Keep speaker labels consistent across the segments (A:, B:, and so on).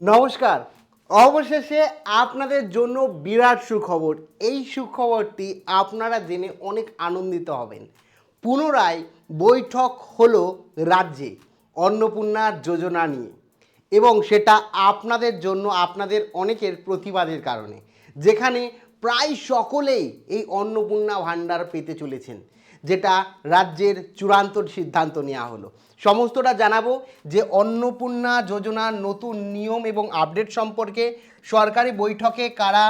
A: নমস্কার। অবশেষে আপনাদের জন্য বিরাট সুখবর। এই সুখবরটি আপনারা জেনে অনেক আনন্দিত হবেন। পুনরায় বৈঠক হলো রাজ্যে অন্নপূর্ণা যোজনা নিয়ে, এবং সেটা আপনাদের জন্য আপনাদের অনেকের প্রতিবাদের কারণে, যেখানে প্রায় সকলেই এই অন্নপূর্ণা ভাণ্ডার পেতে চলেছেন, যেটা রাজ্যের চূড়ান্ত সিদ্ধান্ত নেওয়া হলো। সমস্তটা জানাবো যে অন্নপূর্ণা যোজনার নতুন নিয়ম এবং আপডেট সম্পর্কে, সরকারি বৈঠকে কারা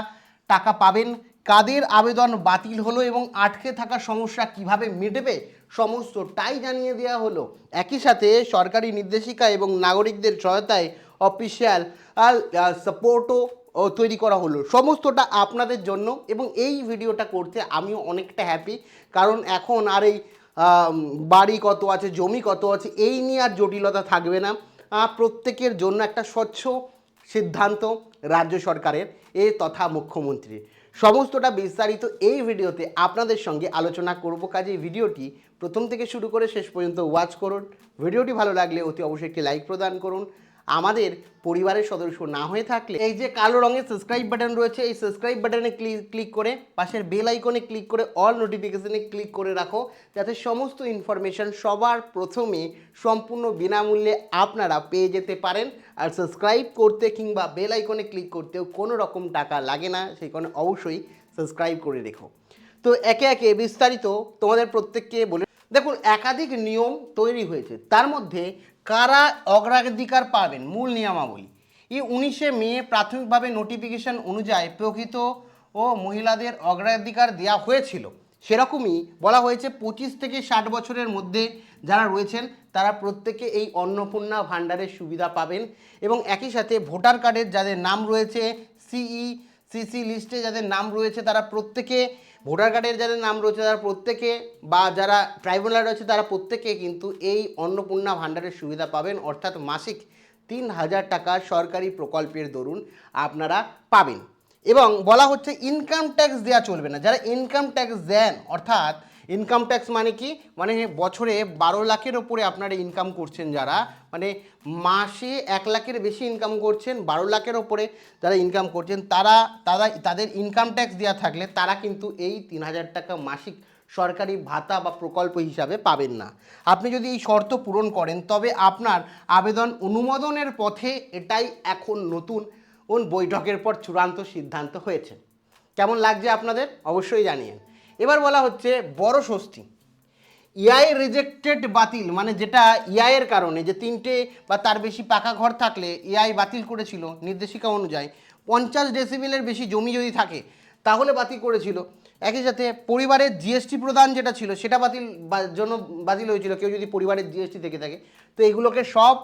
A: টাকা পাবেন, কাদের আবেদন বাতিল হলো এবং আটকে থাকা সমস্যা কিভাবে মিটবে, সমস্তটাই জানিয়ে দেওয়া হলো। একই সাথে সরকারি নির্দেশিকা এবং নাগরিকদের সহায়তায় অফিসিয়াল সাপোর্টও তৈরি করা হলো। সমস্তটা আপনাদের জন্য, এবং এই ভিডিওটা করতে আমিও অনেকটা হ্যাপি, কারণ এখন আর এই বাড়ি কত আছে, জমি কত আছে, এই নিয়ে আর জটিলতা থাকবে না। প্রত্যেকের জন্য একটা স্বচ্ছ সিদ্ধান্ত রাজ্য সরকারের তথা মুখ্যমন্ত্রীর। সমস্তটা বিস্তারিত এই ভিডিওতে আপনাদের সঙ্গে আলোচনা করব। কাজে এই ভিডিওটি প্রথম থেকে শুরু করে শেষ পর্যন্ত ওয়াচ করুন। ভিডিওটি ভালো লাগলে অতি অবশ্যই একটি লাইক প্রদান করুন। আমাদের পরিবারের সদস্য না হয়ে থাকলে এই যে কালো রঙের সাবস্ক্রাইব বাটন রয়েছে, এই সাবস্ক্রাইব বাটনে ক্লিক করে পাশের বেল আইকনে ক্লিক করে অল নোটিফিকেশনে ক্লিক করে রাখো, যাতে সমস্ত ইনফরমেশন সবার প্রথমে সম্পূর্ণ বিনামূল্যে আপনারা পেয়ে যেতে পারেন। আর সাবস্ক্রাইব করতে কিংবা বেল আইকনে ক্লিক করতেও কোনো রকম টাকা লাগে না, সেই কারণে অবশ্যই সাবস্ক্রাইব করে রেখো। তো একে একে বিস্তারিত তোমাদের প্রত্যেককে বলে দেখুন, একাধিক নিয়ম তৈরি হয়েছে, তার মধ্যে কারা অগ্রাধিকার পাবেন মূল নিয়মাবলী। এই 19শে মে প্রাথমিকভাবে নোটিফিকেশন অনুযায়ী প্রকৃত ও মহিলাদের অগ্রাধিকার দেওয়া হয়েছিল। সেরকমই বলা হয়েছে 25 থেকে 60 বছরের মধ্যে যারা রয়েছেন তারা প্রত্যেকে এই অন্নপূর্ণা ভাণ্ডারের সুবিধা পাবেন, এবং একই সাথে ভোটার কার্ডের যাদের নাম রয়েছে, সিসি লিস্টে যাদের নাম রয়েছে তারা প্রত্যেকে, ভোটার কার্ডের যাদের নাম রয়েছে তারা প্রত্যেকে, বা যারা ট্রাইব্যুনাল রয়েছে তারা প্রত্যেকে কিন্তু এই অন্নপূর্ণা ভাণ্ডারের সুবিধা পাবেন। অর্থাৎ মাসিক 3000 টাকা সরকারি প্রকল্পের দরুন আপনারা পাবেন। এবং বলা হচ্ছে ইনকাম ট্যাক্স দেওয়া চলবে না। যারা ইনকাম ট্যাক্স দেন, অর্থাৎ ইনকাম ট্যাক্স মানে কি, মানে বছরে 12 লাখের ওপরে আপনারা ইনকাম করছেন, যারা মানে মাসে 1 লাখের বেশি ইনকাম করছেন, 12 লাখের ওপরে যারা ইনকাম করছেন তাদের ইনকাম ট্যাক্স দেওয়া থাকলে তারা কিন্তু এই 3000 টাকা মাসিক সরকারি ভাতা বা প্রকল্প হিসাবে পাবেন না। আপনি যদি এই শর্ত পূরণ করেন তবে আপনার আবেদন অনুমোদনের পথে। এটাই এখন নতুন বৈঠকের পর চূড়ান্ত সিদ্ধান্ত হয়েছে। কেমন লাগছে আপনাদের অবশ্যই জানিয়েন। এবার বলা হচ্ছে বড় স্বস্তি, ইআই রিজেক্টেড বাতিল, মানে যেটা ইআইয়ের কারণে যে 3টে বা তার বেশি পাকা ঘর থাকলে ইআই বাতিল করেছিল নির্দেশিকা অনুযায়ী। 50 ডেসিবেলের বেশি জমি যদি থাকে তাহলে বাতিল করেছিল। একই সাথে পরিবারের জিএসটি প্রদান যেটা ছিল সেটা বাতিল হয়েছিল, কেউ যদি পরিবারের জিএসটি থেকে থাকে। তো এগুলোকে সব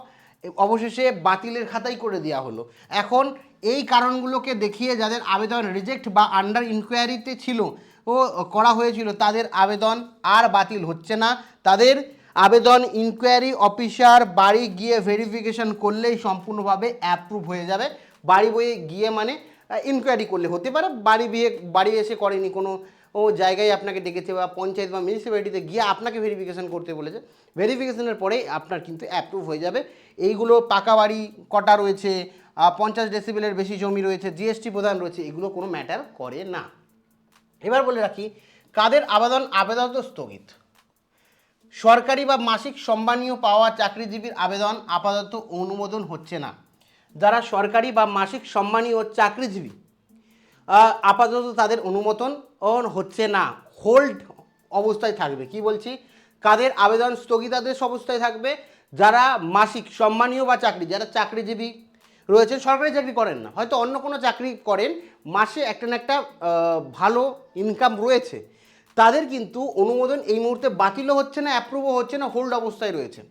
A: অবশেষে বাতিলের খাতায় করে দেওয়া হলো। এখন এই কারণগুলোকে দেখিয়ে যাদের আবেদন রিজেক্ট বা আন্ডার ইনকোয়ারিতে ছিল ও করা হয়েছিল তাদের আবেদন আর বাতিল হচ্ছে না। তাদের আবেদন ইনকোয়ারি অফিসার বাড়ি গিয়ে ভেরিফিকেশন করলেই সম্পূর্ণভাবে অ্যাপ্রুভ হয়ে যাবে। বাড়ি বয়ে গিয়ে মানে ইনকোয়ারি করলে হতে পারে, বাড়ি এসে করেনি, কোনো জায়গায় আপনাকে ডেকেছে বা পঞ্চায়েত বা মিউনিসিপ্যালিটিতে গিয়ে আপনাকে ভেরিফিকেশন করতে বলেছে, ভেরিফিকেশনের পরে আপনার কিন্তু অ্যাপ্রুভ হয়ে যাবে। এইগুলো পাকা বাড়ি কটা রয়েছে, 50 ডেসিবেলের বেশি জমি রয়েছে, জিএসটি প্রদান রয়েছে, এগুলো কোনো ম্যাটার করে না। এবার বলে রাখি কাদের আবেদন তো স্থগিত। সরকারি বা মাসিক সম্মানীয় পাওয়া চাকরিজীবীর আবেদন আপাতত অনুমোদন হচ্ছে না। যারা সরকারি বা মাসিক সম্মানীয় চাকরিজীবী আপাতত তাদের অনুমোদন হচ্ছে না, হোল্ড অবস্থায় থাকবে। কি বলছি, কাদের আবেদন স্থগিতাদেশ অবস্থায় থাকবে? যারা মাসিক সম্মানীয় বা যারা চাকরিজীবী রয়েছেন, সরকারি চাকরি করেন না, হয়তো অন্য কোনো চাকরি করেন, মাসে একটা না একটা ভালো ইনকাম রয়েছে, তাদের কিন্তু অনুমোদন এই মুহূর্তে বাতিলও হচ্ছে না, অ্যাপ্রুভও হচ্ছে না, হোল্ড অবস্থায় রয়েছে।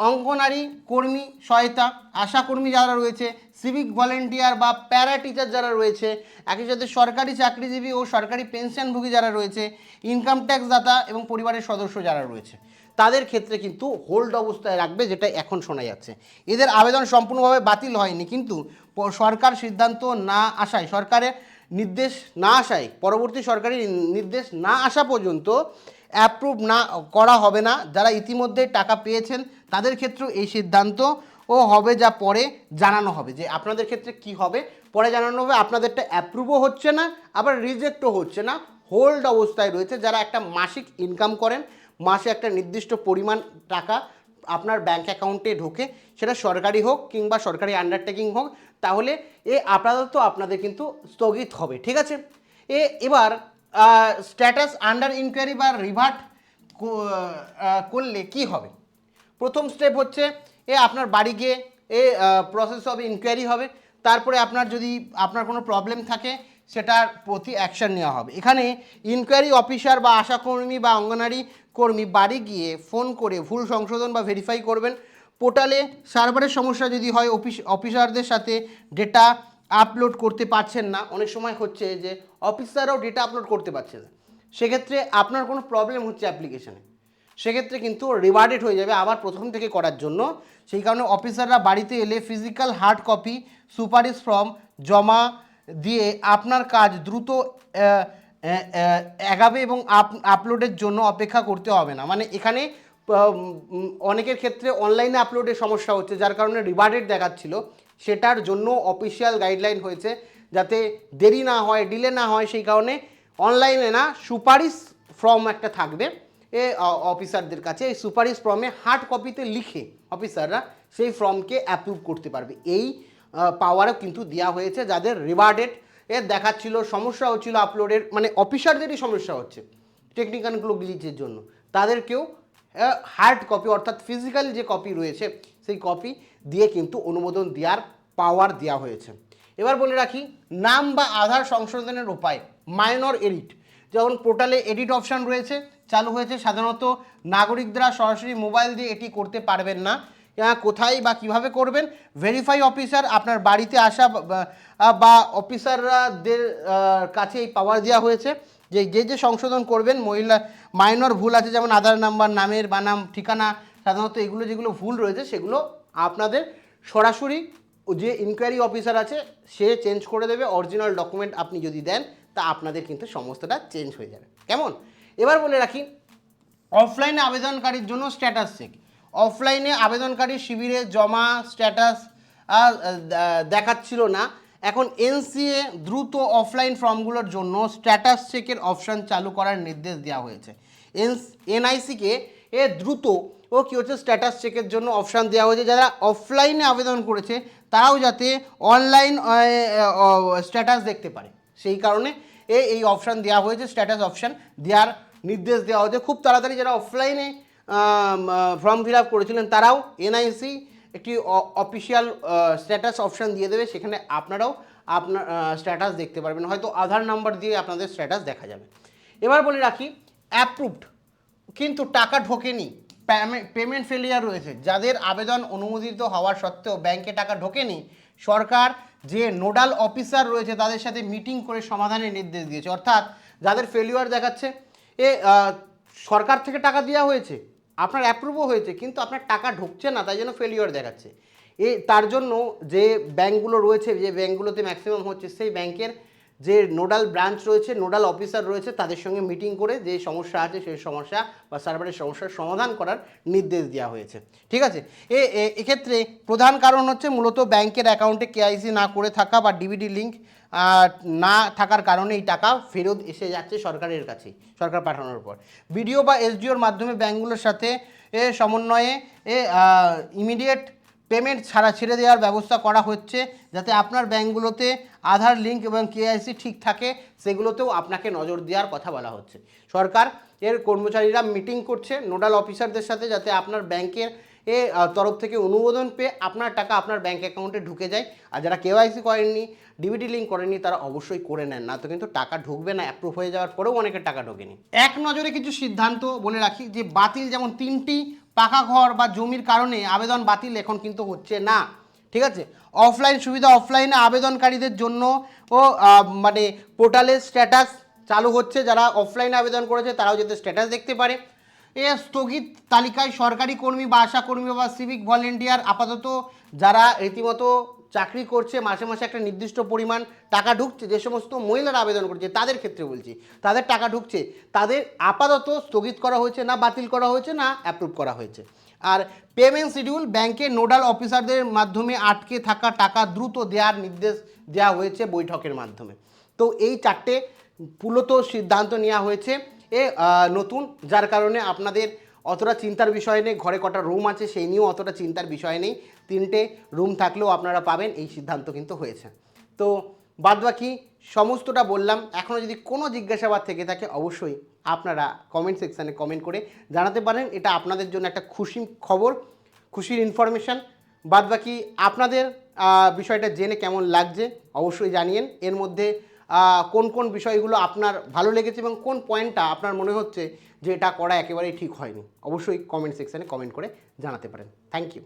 A: অঙ্গনারী কর্মী সহায়তা, আশাকর্মী যারা রয়েছে, সিভিক ভলেন্টিয়ার বা প্যারা টিচার যারা রয়েছে, একই সাথে সরকারি চাকরিজীবী ও সরকারি পেনশনভোগী যারা রয়েছে, ইনকাম ট্যাক্স দাতা এবং পরিবারের সদস্য যারা রয়েছে, তাদের ক্ষেত্রে কিন্তু হোল্ড অবস্থায় রাখবে, যেটা এখন শোনা যাচ্ছে। এদের আবেদন সম্পূর্ণভাবে বাতিল হয়নি, কিন্তু সরকার সিদ্ধান্ত না আসায়, সরকারের নির্দেশ না আসায়, পরবর্তী সরকারি নির্দেশ না আসা পর্যন্ত অ্যাপ্রুভ না করা হবে না। যারা ইতিমধ্যে টাকা পেয়েছেন তাদের ক্ষেত্রেও এই সিদ্ধান্ত ও হবে, যা পরে জানানো হবে যে আপনাদের ক্ষেত্রে কি হবে, পরে জানানো হবে। আপনাদেরটা অ্যাপ্রুভও হচ্ছে না, আবার রিজেক্টও হচ্ছে না, হোল্ড অবস্থায় রয়েছে। যারা একটা মাসিক ইনকাম করেন, মাসে একটা নির্দিষ্ট পরিমাণ টাকা আপনার ব্যাঙ্ক অ্যাকাউন্টে ঢোকে, সেটা সরকারি হোক কিংবা সরকারি আন্ডারটেকিং হোক, তাহলে আপাতত আপনাদের কিন্তু স্থগিত হবে। ঠিক আছে, এবার স্ট্যাটাস আন্ডার ইনকোয়ারি বা রিভার্ট করলে কি হবে। প্রথম স্টেপ হচ্ছে আপনার বাড়ি গিয়ে প্রসেস হবে, ইনকোয়ারি হবে। তারপরে আপনার কোনো প্রবলেম থাকে সেটার প্রতি অ্যাকশন নেওয়া হবে। এখানে ইনকোয়ারি অফিসার বা আশাকর্মী বা অঙ্গনারী কর্মী বাড়ি গিয়ে ফোন করে ভুল সংশোধন বা ভেরিফাই করবেন। পোর্টালে সার্ভারের সমস্যা যদি হয়, অফিসারদের সাথে ডেটা আপলোড করতে পারছেন না, অনেক সময় হচ্ছে যে অফিসাররাও ডেটা আপলোড করতে পারছে না, সেক্ষেত্রে আপনার কোনো প্রবলেম হচ্ছে অ্যাপ্লিকেশানে, সেক্ষেত্রে কিন্তু রিওয়ার্ডেড হয়ে যাবে আবার প্রথম থেকে করার জন্য। সেই কারণে অফিসাররা বাড়িতে এলে ফিজিক্যাল হার্ড কপি সুপারিশ ফর্ম জমা দিয়ে আপনার কাজ দ্রুত এগাবে এবং আপলোডের জন্য অপেক্ষা করতে হবে না। মানে এখানে অনেকের ক্ষেত্রে অনলাইনে আপলোডের সমস্যা হচ্ছে, যার কারণে রিওয়ার্ডেড দেখাচ্ছিল, সেটার জন্য অফিসিয়াল গাইডলাইন হয়েছে যাতে দেরি না হয়, ডিলে না হয়। সেই কারণে অনলাইনে না, সুপারিশ ফর্ম একটা থাকবে অফিসারদের কাছে, এই সুপারিশ ফর্মে হার্ড কপিতে লিখে অফিসাররা সেই ফর্মকে অ্যাপ্রুভ করতে পারবে। এই পাওয়ারও কিন্তু দেওয়া হয়েছে যাদের রিওয়ার্ডেড দেখাচ্ছিল, সমস্যা হচ্ছিল আপলোডের, মানে অফিসারদেরই সমস্যা হচ্ছে টেকনিক্যাল গ্লিচের জন্য, তাদেরকেও হার্ড কপি অর্থাৎ ফিজিক্যাল যে কপি রয়েছে সেই কপি দিয়ে কিন্তু অনুমোদন দেওয়ার পাওয়ার দেওয়া হয়েছে। এবার বলে রাখি নাম বা আধার সংশোধনের উপায়, মাইনর এডিট, যেমন পোর্টালে এডিট অপশান রয়েছে, চালু হয়েছে। সাধারণত নাগরিকরা সরাসরি মোবাইল দিয়ে এটি করতে পারবেন না। কোথায় বা কিভাবে করবেন, ভেরিফাই অফিসার আপনার বাড়িতে আসা বা অফিসারদের কাছে এই পাওয়ার দেওয়া হয়েছে যে যে সংশোধন করবেন, মাইনর ভুল আছে যেমন আধার নাম্বার, নামের বানাম, ঠিকানা, সাধারণত এগুলো যেগুলো ভুল রয়েছে সেগুলো আপনাদের সরাসরি যে ইনকোয়ারি অফিসার আছে সে চেঞ্জ করে দেবে। অরিজিনাল ডকুমেন্ট আপনি যদি দেন তা আপনাদের কিন্তু সমস্তটা চেঞ্জ হয়ে যাবে। কেমন, এবার বলে রাখি অফলাইনে আবেদনকারীর জন্য স্ট্যাটাস চেক। অফলাইনে আবেদনকারী শিবিরে জমা স্ট্যাটাস দেখাচ্ছিল না, এখন এনসিএ দ্রুত অফলাইন ফর্মগুলোর জন্য স্ট্যাটাস চেকের অপশান চালু করার নির্দেশ দেওয়া হয়েছে। এনআইসিকে দ্রুত কী হচ্ছে স্ট্যাটাস চেকের জন্য অপশান দেওয়া হয়েছে, যারা অফলাইনে আবেদন করেছে তারাও যাতে অনলাইন স্ট্যাটাস দেখতে পারে, সেই কারণে এই অপশান দেওয়া হয়েছে। স্ট্যাটাস অপশান দেওয়ার নির্দেশ দেওয়া হয়েছে খুব তাড়াতাড়ি। যারা অফলাইনে ফর্ম ফিল আপ করেছিলেন তারাও এনআইসি একটি অফিসিয়াল স্ট্যাটাস অপশান দিয়ে দেবে, সেখানে আপনারাও আপনার স্ট্যাটাস দেখতে পারবেন, হয়তো আধার নাম্বার দিয়ে আপনাদের স্ট্যাটাস দেখা যাবে। এবার বলে রাখি অ্যাপ্রুভড কিন্তু টাকা ঢোকেনি, পেমেন্ট ফেলিয়ার রয়েছে, যাদের আবেদন অনুমোদিত হওয়ার সত্ত্বেও ব্যাংকে টাকা ঢোকেনি, সরকার যে নোডাল অফিসার রয়েছে তাদের সাথে মিটিং করে সমাধানের নির্দেশ দিয়েছে। অর্থাৎ যাদের ফেলিওর দেখাচ্ছে সরকার থেকে টাকা দেওয়া হয়েছে, আপনার অ্যাপ্রুভও হয়েছে, কিন্তু আপনার টাকা ঢুকছে না, তাই জন্য ফেলিওর দেখাচ্ছে। তার জন্য যে ব্যাঙ্কগুলো রয়েছে, যে ব্যাঙ্কগুলোতে ম্যাক্সিমাম হচ্ছে, সেই ব্যাংকের যে নোডাল ব্রাঞ্চ রয়েছে, নোডাল অফিসার রয়েছে, তাদের সঙ্গে মিটিং করে যে সমস্যা আছে সেই সমস্যা বা সার্ভারের সমস্যার সমাধান করার নির্দেশ দেওয়া হয়েছে। ঠিক আছে, এক্ষেত্রে প্রধান কারণ হচ্ছে মূলত ব্যাংকের অ্যাকাউন্টে কেআইসি না করে থাকা বা ডিবিটি লিঙ্ক না থাকার কারণে এই টাকা ফেরত এসে যাচ্ছে সরকারের কাছে, সরকার পাঠানোর পর। বিডিও বা এসডিওর মাধ্যমে ব্যাঙ্কগুলোর সাথে সমন্বয়ে ইমিডিয়েট পেমেন্ট ছেড়ে দেওয়ার ব্যবস্থা করা হচ্ছে, যাতে আপনার ব্যাঙ্কগুলোতে আধার লিঙ্ক এবং কেআইসি ঠিক থাকে, সেগুলোতেও আপনাকে নজর দেওয়ার কথা বলা হচ্ছে। সরকার কর্মচারীরা মিটিং করছে নোডাল অফিসারদের সাথে, যাতে আপনার ব্যাংকের তরফ থেকে অনুমোদন পেয়ে আপনার টাকা আপনার ব্যাঙ্ক অ্যাকাউন্টে ঢুকে যায়। আর যারা কেওয়াইসি করেননি, ডিবিটি লিঙ্ক করেননি, তারা অবশ্যই করে নেন, না তো কিন্তু টাকা ঢুকবে না। অ্যাপ্রুভ হয়ে যাওয়ার পরেও অনেকের টাকা ঢোকেনি। এক নজরে কিছু সিদ্ধান্ত বলে রাখি যে বাতিল, যেমন 3টি পাকা ঘর বা জমির কারণে আবেদন বাতিল এখন কিন্তু হচ্ছে না। ঠিক আছে, অফলাইন সুবিধা, অফলাইনে আবেদনকারীদের জন্য মানে পোর্টালের স্ট্যাটাস চালু হচ্ছে, যারা অফলাইনে আবেদন করেছে তারাও যাতে স্ট্যাটাস দেখতে পারে। স্থগিত তালিকায় সরকারি কর্মী বা আশা কর্মী বা সিভিক ভলেন্টিয়ার, আপাতত যারা রীতিমতো চাকরি করছে, মাসে মাসে একটা নির্দিষ্ট পরিমাণ টাকা ঢুকছে, যে সমস্ত মহিলারা আবেদন করছে তাদের ক্ষেত্রে বলছি, তাদের টাকা ঢুকছে, তাদের আপাতত স্থগিত করা হয়েছে, না বাতিল করা হয়েছে, না অ্যাপ্রুভ করা হয়েছে। আর পেমেন্ট শিডিউল, ব্যাংকের নোডাল অফিসারদের মাধ্যমে আটকে থাকা টাকা দ্রুত দেওয়ার নির্দেশ দেওয়া হয়েছে বৈঠকের মাধ্যমে। তো এই চারটে মূলত সিদ্ধান্ত নেওয়া হয়েছে নতুন, যার কারণে আপনাদের অতটা চিন্তার বিষয় নেই। ঘরে কটা রুম আছে সেই নিয়েও অতটা চিন্তার বিষয় নেই, 3টে রুম থাকলেও আপনারা পাবেন, এই সিদ্ধান্ত কিন্তু হয়েছে। তো বাদবাকি সমস্তটা বললাম। এখনও যদি কোনো জিজ্ঞাসাবাদ থেকে থাকে অবশ্যই আপনারা কমেন্ট সেকশানে কমেন্ট করে জানাতে পারেন। এটা আপনাদের জন্য একটা খুশি খবর, খুশির ইনফরমেশান। বাদবাকি আপনাদের বিষয়টা জেনে কেমন লাগছে অবশ্যই জানিয়েন। এর মধ্যে কোন কোন বিষয়গুলো আপনার ভালো লেগেছে এবং কোন পয়েন্টটা আপনার মনে হচ্ছে যে এটা করা একেবারেই ঠিক হয়নি, অবশ্যই কমেন্ট সেকশানে কমেন্ট করে জানাতে পারেন। Thank you.